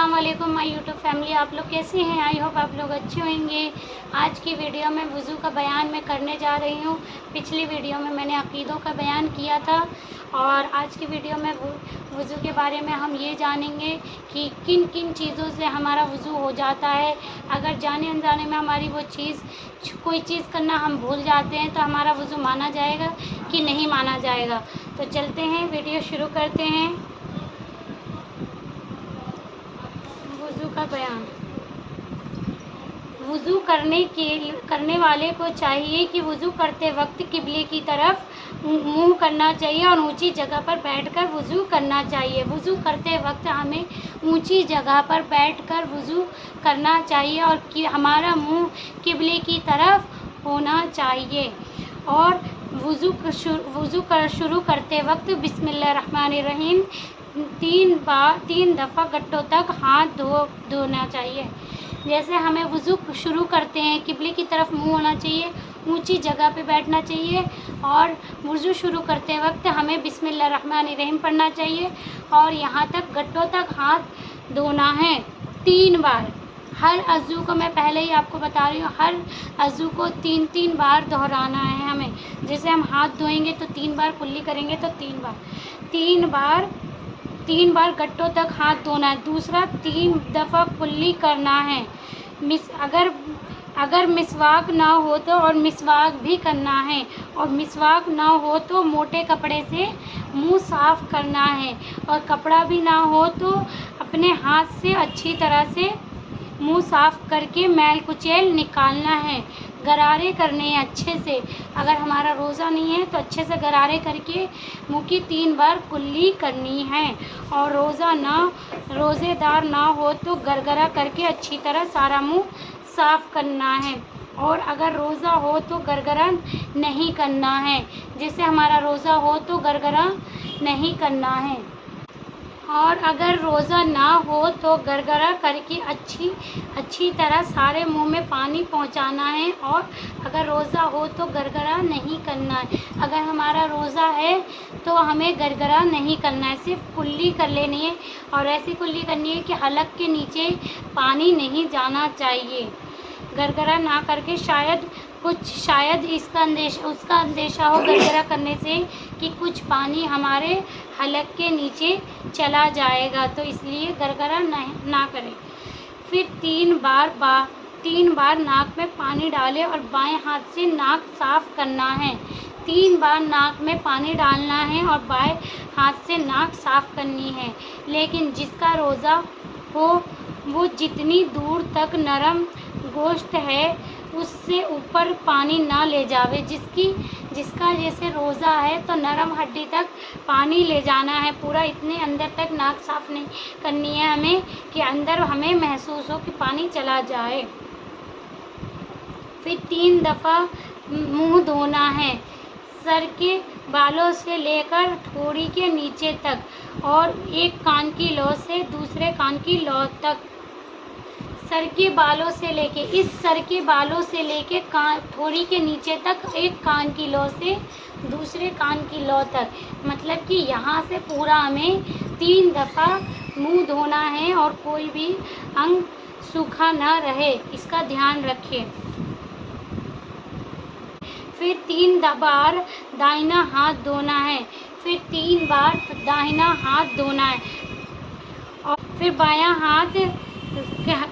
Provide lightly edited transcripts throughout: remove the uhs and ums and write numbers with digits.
अस्सलाम वालेकुम my YouTube family. आप लोग कैसे हैं? आई होप आप लोग अच्छे होंगे। आज की वीडियो में वज़ू का बयान मैं करने जा रही हूँ। पिछली वीडियो में मैंने अक़ीदों का बयान किया था और आज की वीडियो में वज़ू के बारे में हम ये जानेंगे कि किन किन चीज़ों से हमारा वज़ू हो जाता है। अगर जाने अनजाने में हमारी कोई चीज़ करना हम भूल जाते हैं तो हमारा वज़ू माना जाएगा कि नहीं माना जाएगा। तो चलते हैं, वीडियो शुरू करते हैं। वज़ू का बयान। वज़ू करने वाले को चाहिए कि वज़ू करते वक्त किबले की तरफ मुंह करना चाहिए और ऊंची जगह पर बैठकर वज़ू करना चाहिए। वज़ू करते वक्त हमें ऊंची जगह पर बैठकर वज़ू करना चाहिए और कि हमारा मुंह किबले की तरफ होना चाहिए। और वज़ू शुरू करते वक्त बिस्मिल्लाहिर्रहमानिर्रहीम 3 दफ़ा गट्टों तक हाथ धोना चाहिए। जैसे हमें वज़ू शुरू करते हैं, किबले की तरफ मुंह होना चाहिए, ऊंची जगह पे बैठना चाहिए और वज़ू शुरू करते वक्त हमें बिस्मिल्लाहिर्रहमानिर्रहीम पढ़ना चाहिए और यहाँ तक गट्टों तक हाथ धोना है 3 बार। हर अज़ू को मैं पहले ही आपको बता रही हूँ, हर अज़ू को 3 बार दोहराना है हमें। जैसे हम हाथ धोएंगे तो 3 बार, कुल्ली करेंगे तो 3 बार गट्टों तक हाथ धोना है। दूसरा 3 दफ़ा कुल्ली करना है। अगर मिसवाक ना हो तो और मिसवाक भी करना है और मिसवाक ना हो तो मोटे कपड़े से मुंह साफ़ करना है और कपड़ा भी ना हो तो अपने हाथ से अच्छी तरह से मुंह साफ़ करके मैल कुचैल निकालना है। गरारे करने हैं अच्छे से। अगर हमारा रोज़ा नहीं है तो अच्छे से गरारे करके मुंह की 3 बार कुल्ली करनी है और रोज़ेदार ना हो तो गरगरा करके अच्छी तरह सारा मुंह साफ़ करना है। और अगर रोज़ा हो तो गरगरा नहीं करना है। जैसे हमारा रोज़ा हो तो गरगरा नहीं करना है और अगर रोज़ा ना हो तो गरगरा करके अच्छी तरह सारे मुंह में पानी पहुंचाना है और अगर रोज़ा हो तो गरगरा नहीं करना है। अगर हमारा रोज़ा है तो हमें गरगरा नहीं करना है, सिर्फ कुल्ली कर लेनी है और ऐसी कुल्ली करनी है कि हलक के नीचे पानी नहीं जाना चाहिए। गरगरा ना करके शायद उसका अंदेशा हो गरगरा करने से कि कुछ पानी हमारे हलक के नीचे चला जाएगा, तो इसलिए गरगरा ना करें। फिर 3 बार नाक में पानी डालें और बाएं हाथ से नाक साफ़ करना है। 3 बार नाक में पानी डालना है और बाएं हाथ से नाक साफ़ करनी है। लेकिन जिसका रोज़ा हो वो जितनी दूर तक नरम गोश्त है उससे ऊपर पानी ना ले जावे। जिसका जैसे रोज़ा है तो नरम हड्डी तक पानी ले जाना है, पूरा इतने अंदर तक नाक साफ़ नहीं करनी है हमें कि अंदर हमें महसूस हो कि पानी चला जाए। फिर 3 दफ़ा मुंह धोना है, सर के बालों से लेकर ठोड़ी के नीचे तक और एक कान की लौ से दूसरे कान की लौ तक। सर के बालों से लेके ठोड़ी के नीचे तक एक कान की लौ से दूसरे कान की लौ तक। मतलब कि यहाँ से पूरा हमें 3 दफ़ा मुंह धोना है और कोई भी अंग सूखा ना रहे, इसका ध्यान रखें। फिर 3 बार दाहिना हाथ धोना है। फिर 3 बार दाहिना हाथ धोना है और फिर बायां हाथ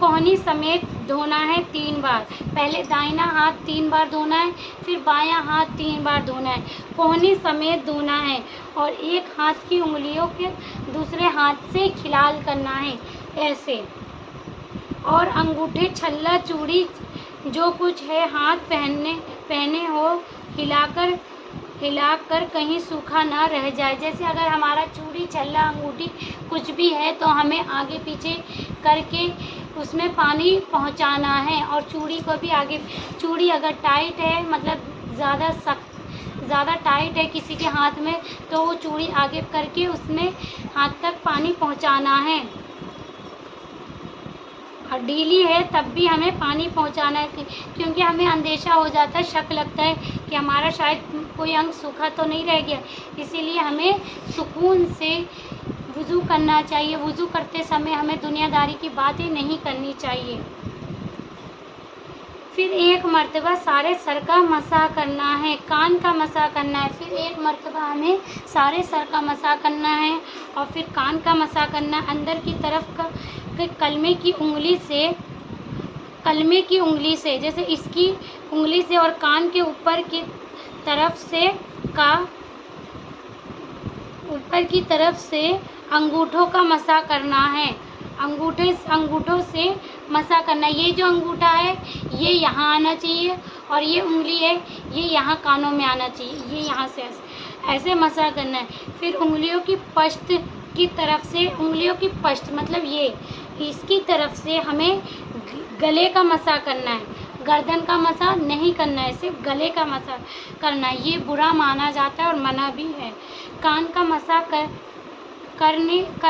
कोहनी समेत धोना है 3 बार। पहले दाहिना हाथ 3 बार धोना है, फिर बायां हाथ 3 बार धोना है, कोहनी समेत धोना है और एक हाथ की उंगलियों के दूसरे हाथ से खिलाल करना है ऐसे। और अंगूठे, छल्ला, चूड़ी जो कुछ है हाथ पहने हो हिलाकर कहीं सूखा ना रह जाए। जैसे अगर हमारा चूड़ी, छल्ला, अंगूठी कुछ भी है तो हमें आगे पीछे करके उसमें पानी पहुंचाना है और चूड़ी को भी आगे। चूड़ी अगर टाइट है, मतलब ज़्यादा टाइट है किसी के हाथ में, तो वो चूड़ी आगे करके उसमें हाथ तक पानी पहुंचाना है। और ढीली है तब भी हमें पानी पहुंचाना है, क्योंकि हमें अंदेशा हो जाता है, शक लगता है कि हमारा शायद कोई अंग सूखा तो नहीं रह गया। इसीलिए हमें सुकून से वज़ू करना चाहिए। वज़ू करते समय हमें दुनियादारी की बातें नहीं करनी चाहिए। फिर एक मर्तबा सारे सर का मसा करना है, कान का मसा करना है। फिर एक मर्तबा हमें सारे सर का मसा करना है और फिर कान का मसा करना है। अंदर की तरफ का कलमे की उंगली से जैसे इसकी उंगली से और कान के ऊपर की तरफ से अंगूठों का मसा करना है। अंगूठों से मसा करना है। ये जो अंगूठा है ये यहाँ आना चाहिए और ये उंगली है ये यहाँ कानों में आना चाहिए। ये यहाँ से ऐसे मसा करना है। फिर उंगलियों की पश्त मतलब ये इसकी तरफ से हमें गले का मसा करना है। गर्दन का मसा नहीं करना है, सिर्फ गले का मसा करना है। ये बुरा माना जाता है और मना भी है। कान का मसा कर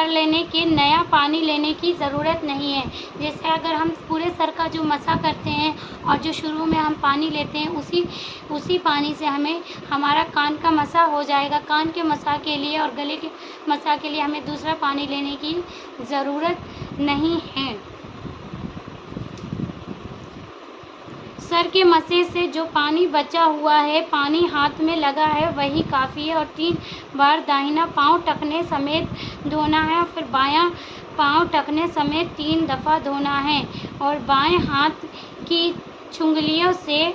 लेने के नया पानी लेने की ज़रूरत नहीं है। जैसे अगर हम पूरे सर का जो मसा करते हैं और जो शुरू में हम पानी लेते हैं उसी पानी से हमारा कान का मसा हो जाएगा। कान के मसा के लिए और गले के मसा के लिए हमें दूसरा पानी लेने की ज़रूरत नहीं है। सर के मसे से जो पानी बचा हुआ है, पानी हाथ में लगा है, वही काफ़ी है। और 3 बार दाहिना पाँव टखने समेत धोना है और फिर बायां पाँव टखने समेत 3 दफ़ा धोना है। और बाएं हाथ की चुंगलियों से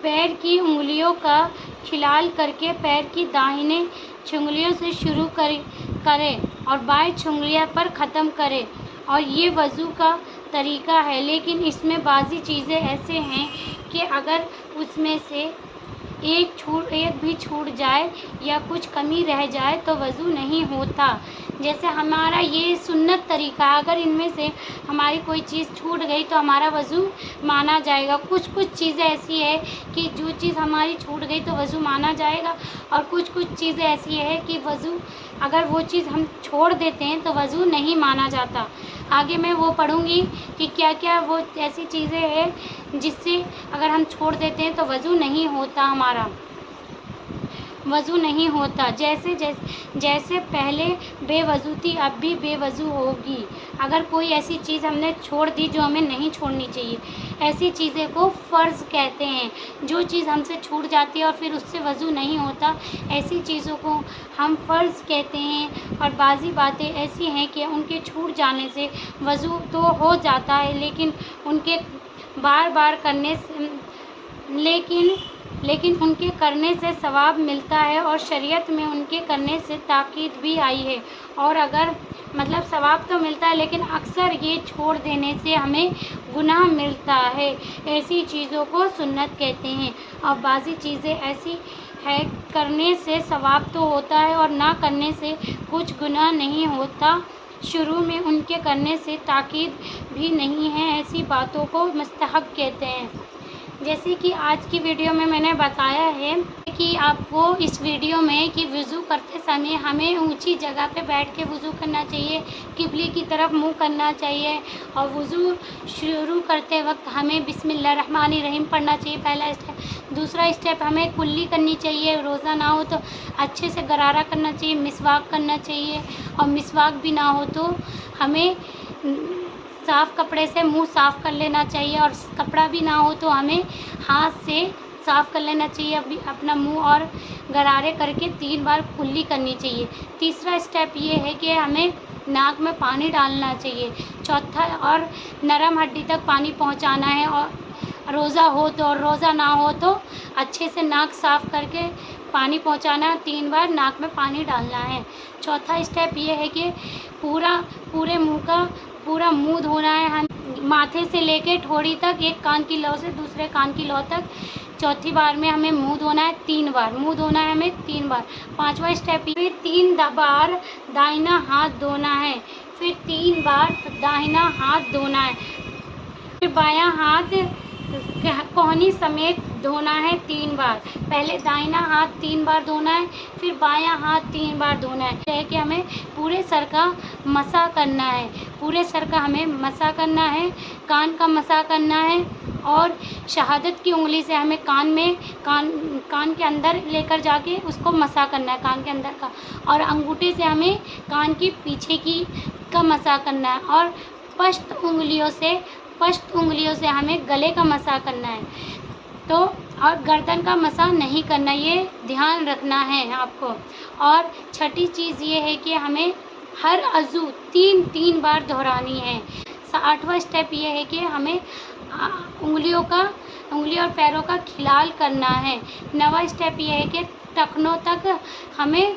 पैर की उंगलियों का खिलाल करके पैर की दाहिने चुंगलियों से शुरू करें और बाएं चुंगलियों पर ख़त्म करें। और ये वज़ू का तरीका है, लेकिन इसमें बाज़ी चीज़ें ऐसे हैं कि अगर उसमें से एक भी छूट जाए या कुछ कमी रह जाए तो वज़ू नहीं होता। जैसे हमारा ये सुन्नत तरीका है, अगर इनमें से हमारी कोई चीज़ छूट गई तो हमारा वज़ू माना जाएगा। कुछ चीज़ें ऐसी है कि जो चीज़ हमारी छूट गई तो वज़ू माना जाएगा और कुछ चीज़ें ऐसी है कि वज़ू अगर वो चीज़ हम छोड़ देते हैं तो वज़ू नहीं माना जाता। आगे मैं वो पढ़ूँगी कि क्या क्या वो ऐसी चीज़ें हैं जिससे अगर हम छोड़ देते हैं तो वज़ू नहीं होता, हमारा वज़ू नहीं होता। जैसे पहले बेवज़ू थी अब भी बेवज़ू होगी। अगर कोई ऐसी चीज़ हमने छोड़ दी जो हमें नहीं छोड़नी चाहिए, ऐसी चीज़ें को फ़र्ज़ कहते हैं। जो चीज़ हमसे छूट जाती है और फिर उससे वज़ू नहीं होता, ऐसी चीज़ों को हम फ़र्ज़ कहते हैं। और बाज़ी बातें ऐसी हैं कि उनके छूट जाने से वज़ू तो हो जाता है, लेकिन उनके बार बार करने से लेकिन उनके करने से सवाब मिलता है और शरीयत में उनके करने से ताकीद भी आई है। और अगर मतलब सवाब तो मिलता है लेकिन अक्सर ये छोड़ देने से हमें गुनाह मिलता है। ऐसी चीज़ों को सुन्नत कहते हैं। और बाज़ी चीज़ें ऐसी है करने से सवाब तो होता है और ना करने से कुछ गुनाह नहीं होता। शुरू में उनके करने से ताकीद भी नहीं है। ऐसी बातों को मुस्तहब कहते हैं। जैसे कि आज की वीडियो में मैंने बताया है कि आपको इस वीडियो में कि वज़ू करते समय हमें ऊंची जगह पे बैठ के वज़ू करना चाहिए, किबले की तरफ मुंह करना चाहिए और वज़ू शुरू करते वक्त हमें बिस्मिल्लाहिर्रहमानिर्रहीम पढ़ना चाहिए, पहला स्टेप। दूसरा स्टेप हमें कुल्ली करनी चाहिए, रोज़ा ना हो तो अच्छे से गरारा करना चाहिए, मिसवाक करना चाहिए और मिसवाक भी ना हो तो हमें साफ़ कपड़े से मुंह साफ़ कर लेना चाहिए और कपड़ा भी ना हो तो हमें हाथ से साफ़ कर लेना चाहिए अपना मुंह और गरारे करके 3 बार कुल्ली करनी चाहिए। तीसरा स्टेप ये है कि हमें नाक में पानी डालना चाहिए। चौथा और नरम हड्डी तक पानी पहुंचाना है और रोज़ा हो तो और रोज़ा ना हो तो अच्छे से नाक साफ़ करके पानी पहुंचाना है, 3 बार नाक में पानी डालना है। चौथा स्टेप ये है कि पूरा मुंह धोना है। हम माथे से लेके ठोड़ी तक, एक कान की लौ से दूसरे कान की लौ तक। चौथी बार में हमें मुंह धोना है 3 बार, मुंह धोना है हमें 3 बार। 5वां स्टेप फिर 3 बार दाहिना हाथ धोना है, फिर 3 बार दाहिना हाथ धोना है। फिर बायां हाथ कोहनी समेत धोना है 3 बार। पहले दाहिना हाथ 3 बार धोना है, फिर बायां हाथ 3 बार धोना है कि हमें पूरे सर का मसा करना है। पूरे सर का हमें मसा करना है, कान का मसा करना है और शहादत की उंगली से हमें कान के अंदर लेकर जाके उसको मसा करना है, कान के अंदर का। और अंगूठे से हमें कान की पीछे का मसा करना है और पश्च उंगलियों से हमें गले का मसा करना है। तो और गर्दन का मसा नहीं करना, ये ध्यान रखना है आपको। और छठी चीज़ ये है कि हमें हर अज़ू 3 बार दोहरानी है। 8वां स्टेप ये है कि हमें उंगली और पैरों का खिलाल करना है। 9वां स्टेप ये है कि टखनों तक हमें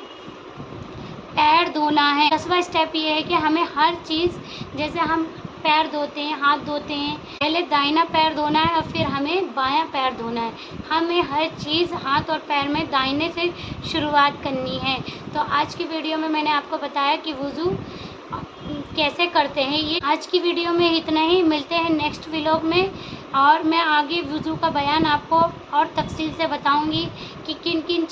पैर धोना है। 10वां स्टेप ये है कि हमें हर चीज़, जैसे हम पैर धोते हैं, हाथ धोते हैं, पहले दाहिना पैर धोना है और फिर हमें बायां पैर धोना है। हमें हर चीज़ हाथ और पैर में दाहिने से शुरुआत करनी है। तो आज की वीडियो में मैंने आपको बताया कि वुज़ू कैसे करते हैं। ये आज की वीडियो में इतना ही। मिलते हैं नेक्स्ट व्लॉग में और मैं आगे वुज़ू का बयान आपको और तफसील से बताऊंगी कि किन किन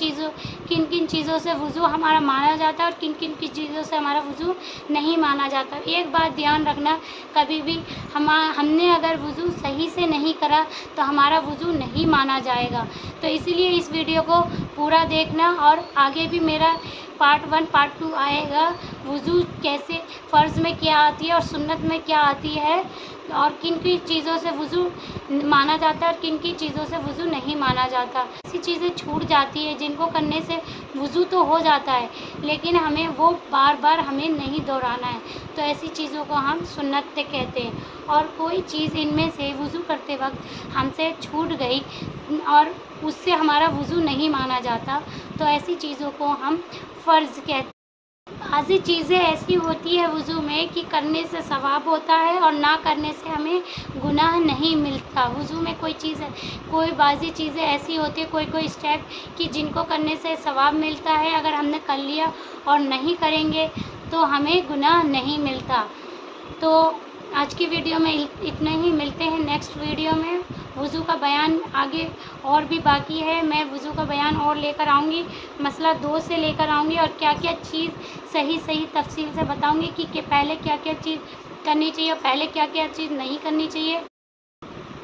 चीज़ों से वुज़ू हमारा माना जाता है और किन किन चीज़ों से हमारा वुज़ू नहीं माना जाता। एक बात ध्यान रखना, कभी भी हमने अगर वुज़ू सही से नहीं करा तो हमारा वुज़ू नहीं माना जाएगा। तो इसीलिए इस वीडियो को पूरा देखना और आगे भी मेरा पार्ट 1 पार्ट 2 आएगा। वुज़ू कैसे, फ़र्ज़ में क्या आती है और सुन्नत में क्या आती है और किन किन चीज़ों से वुज़ू माना जाता है और किन किन चीज़ों से वुज़ू नहीं माना जाता। ऐसी चीज़ें छूट जाती है जिनको करने से वुज़ू तो हो जाता है लेकिन हमें वो बार बार हमें नहीं दोहराना है। तो ऐसी चीज़ों को हम सुन्नत कहते हैं। और कोई चीज़ इनमें से वुज़ू करते वक्त हमसे छूट गई और उससे हमारा वुज़ू नहीं माना जाता तो ऐसी चीज़ों को हम फ़र्ज़ कहते हैं। बाज़ी चीज़ें ऐसी होती है वुज़ू में कि करने से सवाब होता है और ना करने से हमें गुनाह नहीं मिलता। वुज़ू में कोई बाज़ी चीज़ें ऐसी होती है, कोई स्टेप कि जिनको करने से सवाब मिलता है, अगर हमने कर लिया और नहीं करेंगे तो हमें गुनाह नहीं मिलता। तो आज की वीडियो में इतना ही। मिलते हैं नेक्स्ट वीडियो में। वुज़ू का बयान आगे और भी बाकी है, मैं वुज़ू का बयान और लेकर आऊँगी, मसला 2 से लेकर आऊँगी और क्या क्या चीज़ सही तफसील से बताऊँगी कि पहले क्या क्या चीज़ करनी चाहिए और पहले क्या क्या चीज़ नहीं करनी चाहिए।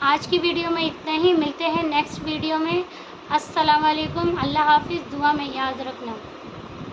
आज की वीडियो में इतना ही। मिलते हैं नेक्स्ट वीडियो में। अस्सलाम वालेकुम, अल्लाह हाफ़िज़। दुआ में याद रखना।